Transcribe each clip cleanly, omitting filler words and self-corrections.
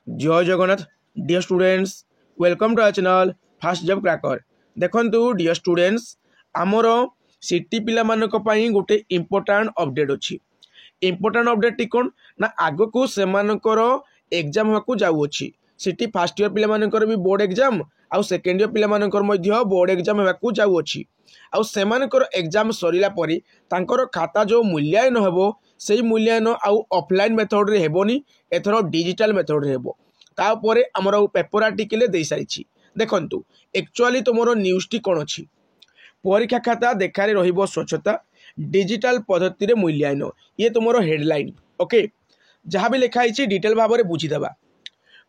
जय Jagannath dear students welcome to our channel fast job cracker. देखंतु dear students आमर सिटी पिला मानक पई गोटे इंपोर्टेंट अपडेट अछि। इंपोर्टेंट अपडेट टी कोन ना आगो को सेमानकर एग्जाम होकु जाउ अछि। सिटी फर्स्ट ईयर पिला मानकर भी बोर्ड एग्जाम आउ सेकेंड ईयर पिला मानकर मध्य बोर्ड एग्जाम होकु जाउ अछि। आउ सेमानकर एग्जाम सरिला परी तांकर खाता जो मूल्यांकन हेबो सेही मूल्यांकन आउ ऑफलाइन मेथड रे हेबोनी एथरो डिजिटल मेथड रे हेबो। तापरे आमर पेपर आर्टिकल दे सारी देखंतु एक्चुअली तुमरो न्यूज टी कोन अछि। परीक्षा खाता देखारे रहिबो स्वच्छता डिजिटल पद्धति रे मूल्यांकन ये तुमरो हेडलाइन। ओके जहाँ भी लिखा है डिटेल भाव में बुझीदेवा।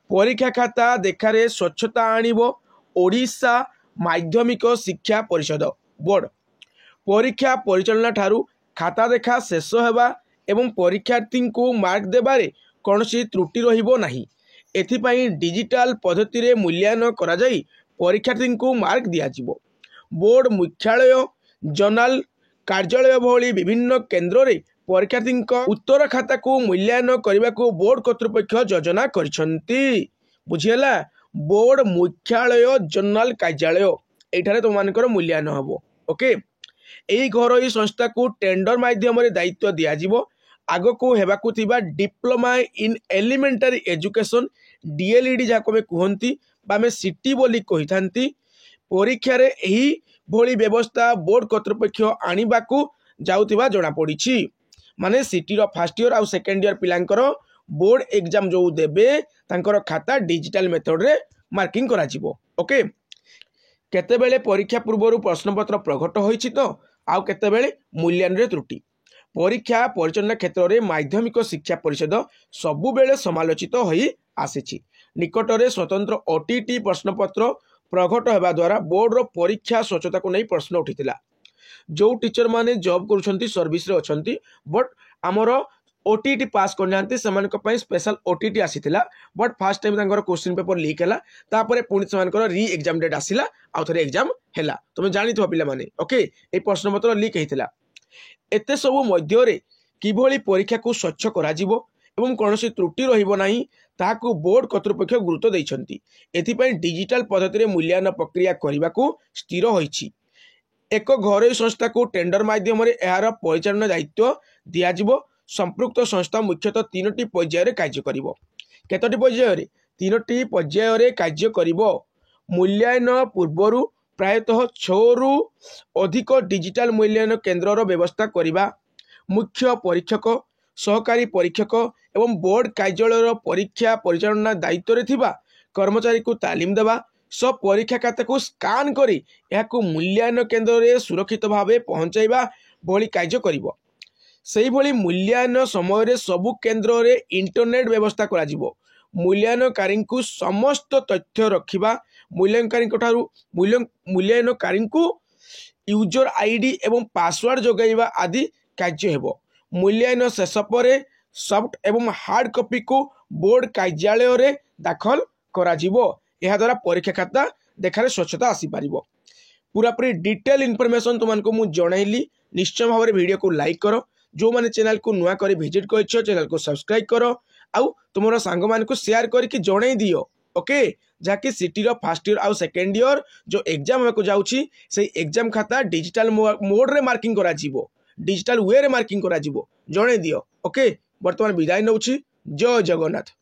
परीक्षा खाता देखारे स्वच्छता आणिबो ओडिशा माध्यमिक शिक्षा परिषद बोर्ड। परीक्षा परिचालना ठारू खाता देखा शेष हेबा एवं परीक्षार्थी को मार्क देबारे कौनसी त्रुटि रहिबो नाही। एथिपाई डिजिटल पद्धति रे मूल्यांकन करा जाई परीक्षार्थी को मार्क दिया जिवो। बोर्ड मुख्यालय जर्नाल कार्यालय भली विभिन्न केन्द्र रे परीक्षार्थी उत्तर खाता को मूल्यांकन करने को बोर्ड कर्तृपक्ष योजना करिसंती। बुझियला बोर्ड मुख्यालय जर्नाल कार्यालय एठारे तुममानकर मूल्यांकन हबो। ओके एई घरोई संस्था को टेंडर माध्यम रे दायित्व दिया जिवो। आगो को हेबाकु थिबा diploma in elementary education DElEd जाको में कहंती बा में सिटी बोली कहिथांती। परीक्षा रे एही भली व्यवस्था बोर्ड कर्तृपक्ष आनिबाकू जाउथिबा जणा पड़िछि। माने सिटी रो फर्स्ट ईयर आउ सेकेंड ईयर पिलांकर बोर्ड एग्जाम जो देबे तांकर खाता डिजिटल मेथड रे मार्किंग करा जिवो। ओके केतेबेले परीक्षा पूर्व प्रश्नपत्र प्रकट होइछि तो आउ केतेबेले मूल्यांकन रे त्रुटि। परीक्षा परिचालना क्षेत्र में माध्यमिक शिक्षा परिषद सबु बेले समालोचित होई आसीछि। निकटरे स्वतंत्र ओटीटी प्रश्नपत्र प्रकट होगा द्वारा बोर्ड रो परीक्षा स्वच्छता को नहीं प्रश्न उठिथिला। जो टीचर माने जॉब करूछंती सर्विस रे अछंती बट आमर ओटीटी पास करनांती सेमानक पई स्पेशल ओटीटी आसीथिला बट फर्स्ट टाइम तांकर क्वेश्चन पेपर लीक हैला तापरे पुणी सेमानकर री एग्जाम डेट आसीला आउ थरे एग्जाम हैला। तुम जानिथो पिला माने ओके ए प्रश्नपत्र लीक हेतिला। एते सबु मध्य रे किभली परीक्षा को स्वच्छ करा जिवो एवं कौनसी त्रुटि रहिबो नाही ताहाकू बोर्ड कर्तृपक्ष गुरुत्व दैछंती। एथिपई डिजिटल पद्धति रे मूल्यांकन प्रक्रिया करिबाकू स्थिर होईछि। एक घरोई संस्था को टेंडर माध्यम रे एहार परिचालन दायित्व दिया जिवो। संपृक्त संस्था मुख्यतः 3टी पर्याय रे कार्य करिवो। केतोटी पर्याय रे 3टी पर्याय रे कार्य करिवो। मूल्यांकन पूर्वरु प्रायतः 6 रु अधिक डिजिटल मूल्यांकन केन्द्र व्यवस्था करिबा। मुख्य परीक्षक सहकारी परीक्षक एवं बोर्ड कार्यालय परीक्षा परिचालना दायित्व रे थिबा कर्मचारी को तालीम देवा। सब परीक्षा खाता को स्कान करी याकू मूल्यांकन केन्द्र रे सुरक्षित भावे पहुंचाइबा भली कार्य करिवो। सेही भली मूल्यांकन समय रे सबु केन्द्र रे इंटरनेट व्यवस्था करा जिवो। मूल्यांकनकारी को समस्त तथ्य रखिबा। मूल्यांकनकारी को यूजर आईडी एवं पासवर्ड जोगाइबा आदि कार्य हेबो। मूल्यांकन शेष परे सॉफ्ट एवं हार्ड कॉपी को बोर्ड कार्यालय रे दाखल करा जिवो। एहा द्वारा परीक्षा खाता देखारे स्वच्छता आसी पारिबो। पूरा पूरी डिटेल इनफॉरमेशन तुमको मु जणाइली। निश्चय भाव में वीडियो को लाइक करो। जो माने चैनल को नुआ कर विजिट कर चैनल को सब्सक्राइब करो आउ तुम सांग मान को शेयर करके जणाई दियो। ओके जहाँकि सिटी रो फर्स्ट ईयर आउ सेकेंड ईयर जो एग्जाम होको जाउछि से एग्जाम खाता डिजिटल मोड रे मार्किंग करा जिवो। डिजिटल वे रे मार्किंग करा जिवो जणाई दियो। ओके वर्तमान विदाय नउछि। जय जगन्नाथ।